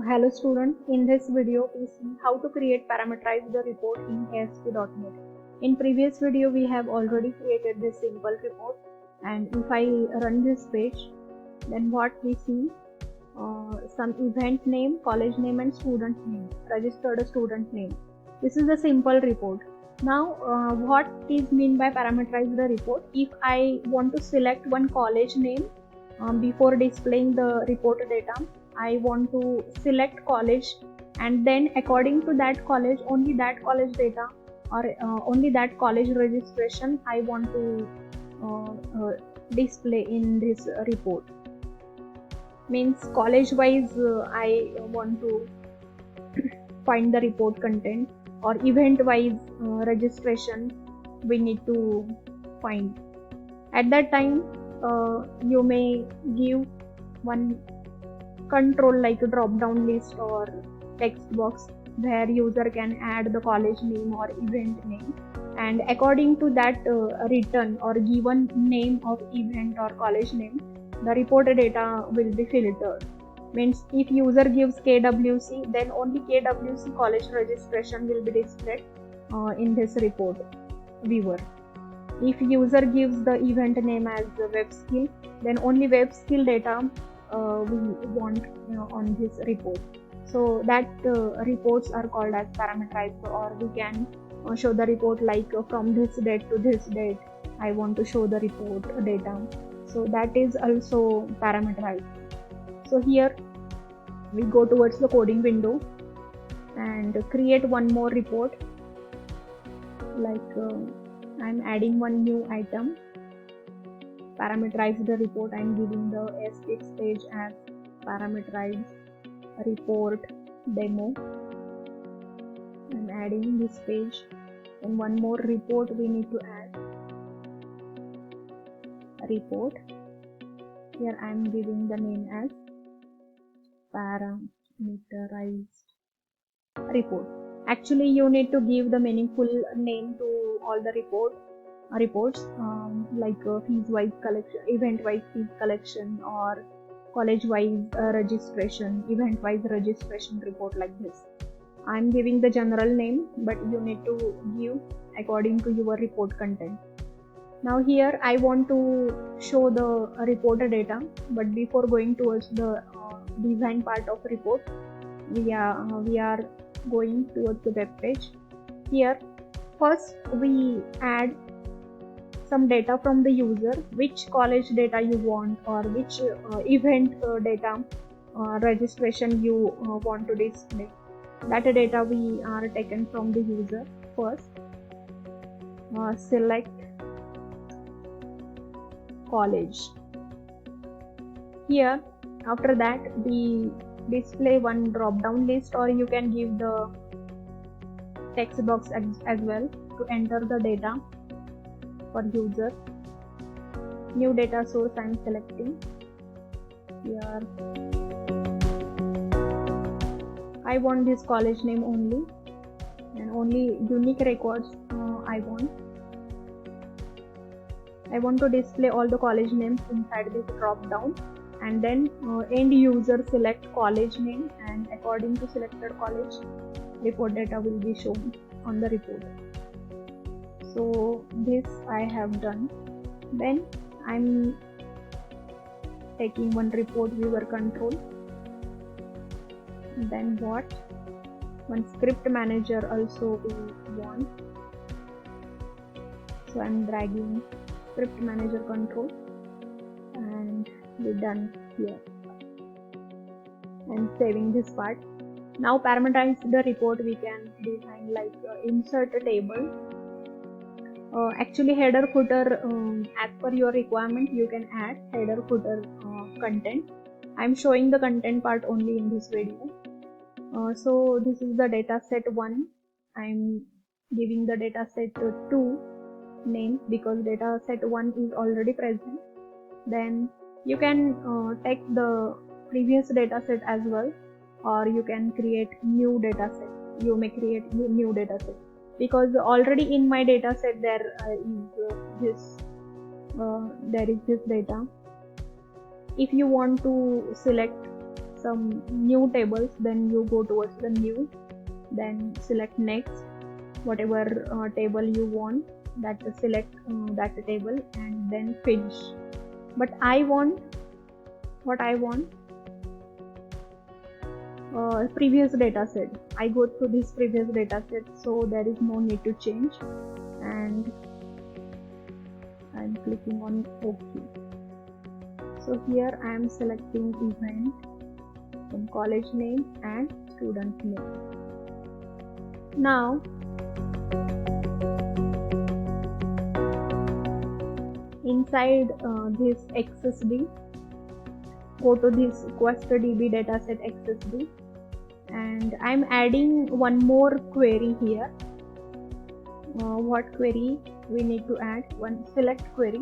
Hello students, in this video we see how to create parameterized report in ASP.NET. In previous video we have already created this simple report, and if I run this page, then what we see, some event name, college name and student name, registered student name. This is a simple report. Now what is mean by parameterized report? If I want to select one college name before displaying the report data, I want to select college, and then according to that college, only that college data or only that college registration I want to display in this report. Means college wise I want to find the report content, or event wise registration we need to find. At that time you may give one control like a drop down list or text box where user can add the college name or event name, and according to that written or given name of event or college name, the report data will be filtered. Means if user gives KWC, then only KWC college registration will be displayed in this report viewer. If user gives the event name as web skill, then only web skill data we want on this report. So that reports are called as parameterized, or we can show the report like from this date to this date I want to show the report data. So that is also parameterized. So here we go towards the coding window and create one more report. Like I'm adding one new item, parameterize the report. I'm giving the SPX page as parameterized report demo. I'm adding this page, and one more report we need to add, report. Here I'm giving the name as parameterized report. Actually you need to give the meaningful name to all the reports, like fees wise collection, event wise fees collection, or college wise registration, event wise registration report, like this. I'm giving the general name, but you need to give according to your report content. Now here I want to show the report data, but before going towards the design part of report, we are going towards the web page. Here first we add some data from the user, which college data you want, or which event data registration you want to display. That data we are taken from the user. First select college. Here after that we display one drop down list, or you can give the text box as well to enter the data for user. New data source I'm selecting. Here I want this college name only, and only unique records I want to display all the college names inside this drop down, and then end user select college name, and according to selected college, report data will be shown on the report. So this I have done. Then I'm taking one report viewer control. Then what? One script manager also we want. So I'm dragging script manager control, and we're done here. I'm saving this part. Now parameterize the report we can design like insert a table. Actually header footer, as per your requirement you can add header footer content. I'm showing the content part only in this video. So this is the data set 1. I'm giving the data set 2 name because data set 1 is already present. Then you can take the previous data set as well, or you can create new data set. You may create new data set, because already in my data set there is this data. If you want to select some new tables, then you go towards the new, then select next, whatever table you want, that select that table, and then finish. But I want previous data set. I go through this previous data set, so there is no need to change, and I'm clicking on OK. So here I am selecting event, then college name and student name. Now inside this XSD, go to this QuestDB dataset XSD, and I'm adding one more query here. What query we need to add? One select query.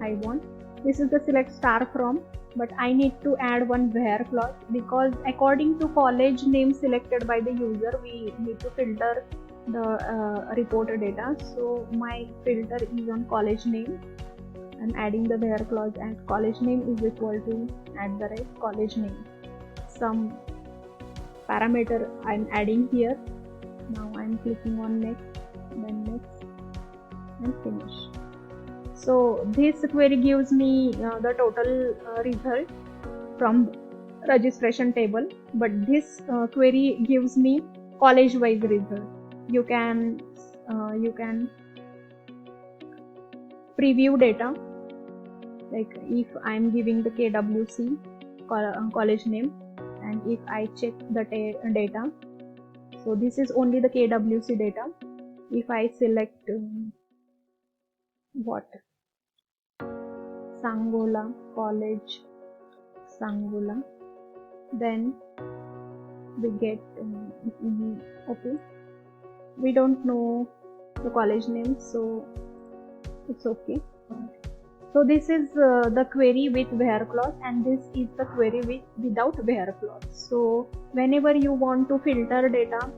I want, this is the select star from, but I need to add one where clause, because according to college name selected by the user, we need to filter the report data. So my filter is on college name. I'm adding the where clause, and college name is equal to @college name. Some parameter I'm adding here. Now I'm clicking on next, then next, and finish. So this query gives me the total result from registration table, but this query gives me college wise result. You can preview data, like if I'm giving the KWC college name, and if I check the data, so this is only the KWC data. If I select Sangola College, Sangola, then we get okay, we don't know the college name, so it's okay. So this is the query with where clause, and this is the query without where clause. So whenever you want to filter data,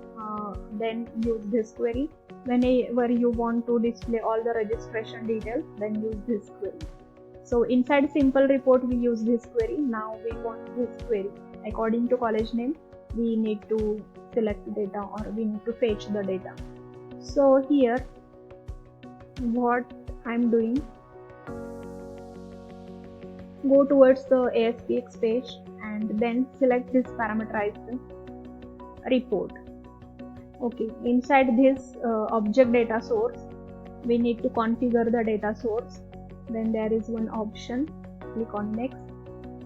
then use this query. Whenever you want to display all the registration details, then use this query. So inside simple report we use this query. Now we want this query according to college name. We need to select data, or we need to fetch the data. So here what I'm doing, go towards the ASPX page and then select this parameterized report. Okay, inside this object data source, we need to configure the data source. Then there is one option, click on next.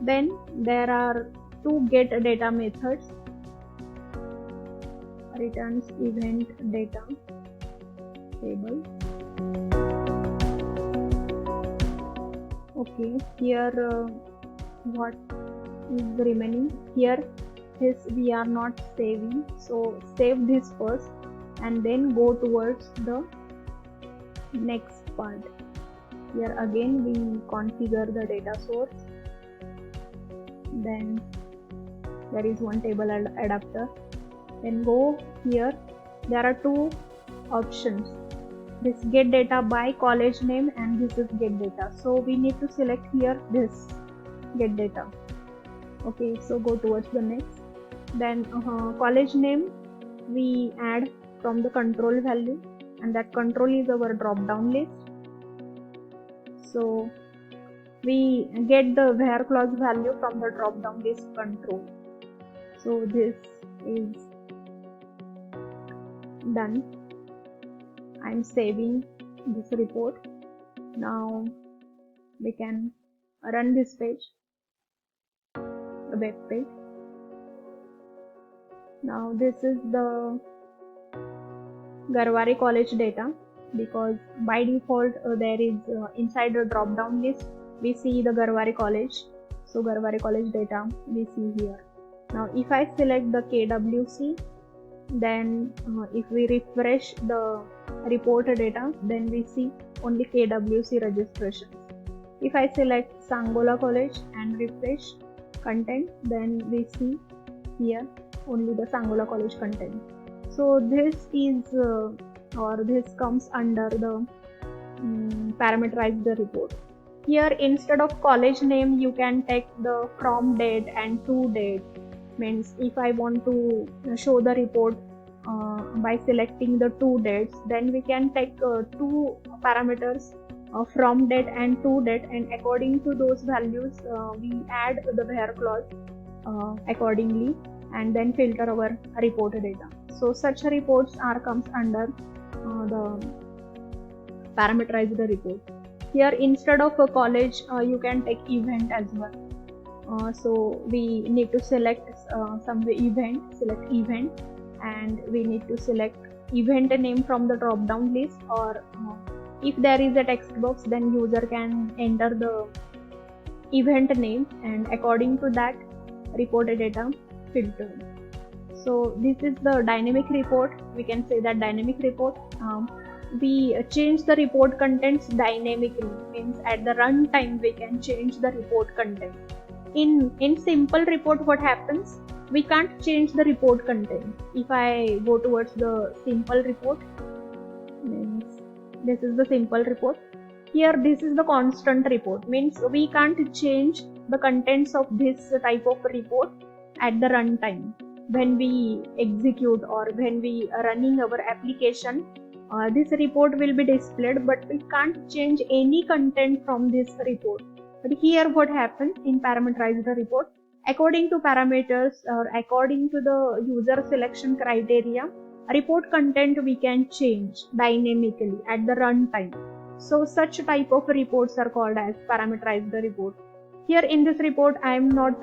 Then there are two get data methods, returns event data table. Okay, here what is the remaining? Here this we are not saving, so save this first and then go towards the next part. Here again we configure the data source, then there is one table adapter. Then go here, there are two options, this get data by college name and this is get data. So we need to select here this get data. Okay, so go towards the next. Then college name we add from the control value, and that control is our drop down list. So we get the where clause value from the drop down list control. So this is done. I'm saving this report. Now we can run this page, the web page. Now this is the Garware College data, because by default there is inside the drop down list we see the Garware College. So Garware College data we see here. Now if I select the KWC, then if we refresh the report data, then we see only KWC registrations. If I select Sangola College and refresh content, then we see here only the Sangola College content. So this is or this comes under the parameterized report. Here instead of college name you can take the from date and to date. Means if I want to show the report by selecting the two dates, then we can take two parameters from date and to date, and according to those values we add the where clause accordingly, and then filter our report data. So such reports are comes under the parameterized report. Here instead of a college you can take event as well. So we need to select some event, select event, and we need to select event name from the drop down list, or if there is a text box then user can enter the event name, and according to that reported data filtered. So this is the dynamic report. We can say that dynamic report. We change the report contents dynamically, means at the runtime we can change the report content. In simple report what happens, we can't change the report content. If I go towards the simple report, means this is the simple report. Here this is the constant report, means we can't change the contents of this type of report at the runtime. When we execute or when we are running our application, this report will be displayed, but we can't change any content from this report. But here what happens in parameterized report, according to parameters or according to the user selection criteria, report content we can change dynamically at the runtime. So such type of reports are called as parameterized report. Here in this report I am not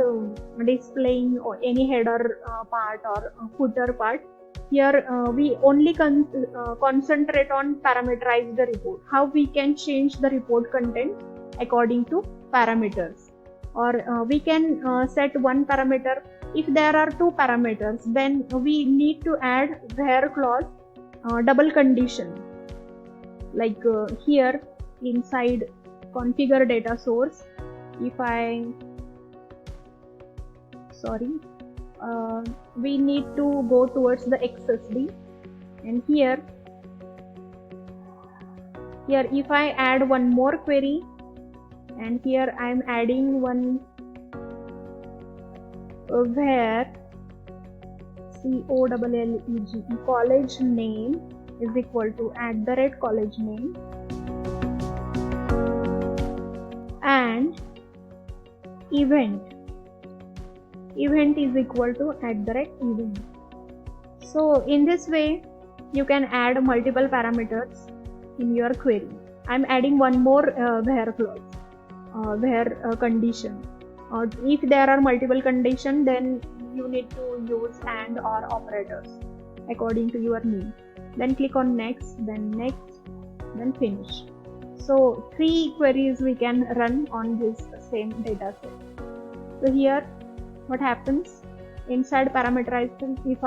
displaying any header part or footer part. Here we only concentrate on parameterized report, how we can change the report content according to parameters, or we can set one parameter. If there are two parameters, then we need to add where clause double condition, like here inside configure data source, if we need to go towards the XSD, and here if I add one more query, and here I am adding one where COLLEGE college name is equal to @college name, and event is equal to @event. So in this way you can add multiple parameters in your query. I'm adding one more where clause, where condition. If there are multiple conditions, then you need to use and or operators according to your need. Then click on next, then finish. So 3 queries we can run on this same data set. So here what happens inside parameterized, if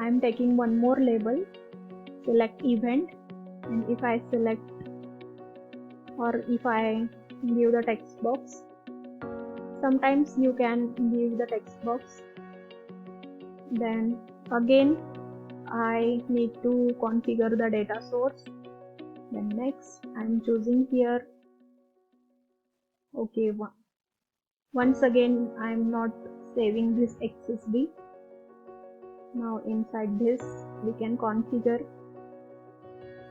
I'm taking one more label, select event, and if I select, or if I give the text box, sometimes you can give the text box. Then again I need to configure the data source. Then next I'm choosing here, okay, once again I'm not saving this XSD. Now inside this we can configure,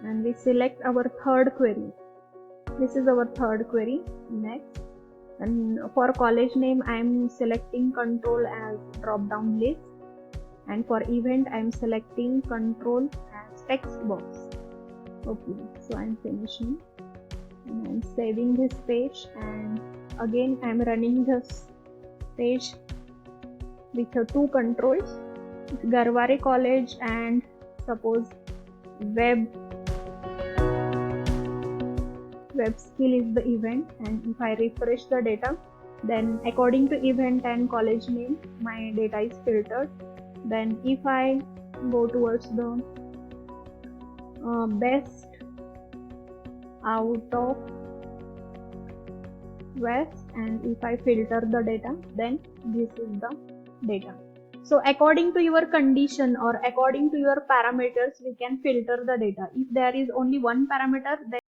and we select our third query. This is our third query. Next, and for college name I am selecting control as drop down list, and for event I am selecting control as text box. Okay, so I am finishing and I am saving this page, and again I am running this page with two controls, Garware College and suppose web skill is the event. And if I refresh the data, then according to event and college name my data is filtered. Then if I go towards the best out of west, and if I filter the data, then this is the data. So according to your condition or according to your parameters, we can filter the data. If there is only one parameter, then